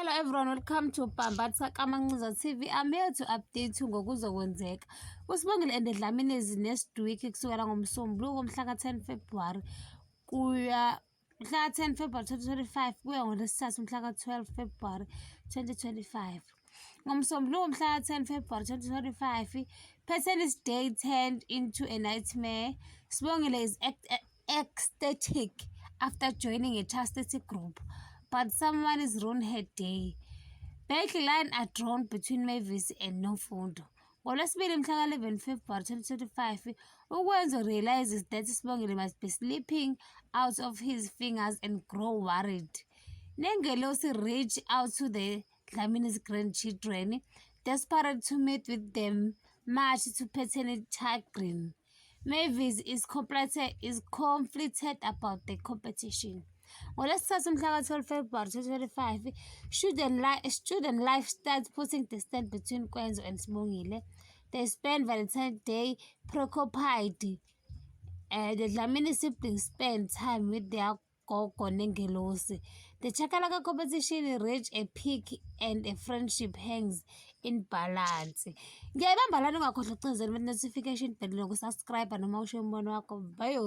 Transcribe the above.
Hello everyone, welcome to Bambatha Kamancuza TV. I'm here to update you ngokuzokwenzeka. uSibongile and Dlamini is next week kusukela ngoMsombuluko ngomhla ka-10 February kuya mhla ka-10 February 2025 kuya ngoLwesithathu mhla ka-12 February 2025. NgoMsombuluko mhla ka-10 February 2025, Paternity Day turned into a nightmare. Sibongile is ecstatic after joining a chastity group, but someone is ruined her day. Backline are drawn between Mavis and Nofundo. NgoLwesibili mhla ka-11 February 2025, Ukwenzo realizes that Sibongile must be slipping out of his fingers and grow worried. Nengelosi reach out to the Dlamini's grandchildren, desperate to meet with them, much to paternity chagrin. Mavis is conflicted about the competition. NgoLwesithathu mhla ka-12 February 2025, student life starts putting distance between Kwenzo and Sibongile. They spend Valentine's Day preoccupied. The Dlamini siblings spend time with their gogo Nengelosi. The Chakalaka competition reached a peak and a friendship hangs in balance. Ngiyabamba lana ungakhohlwa ukucindezela notification bell nokusubscribe noma ushiye umbono wakho. Bye.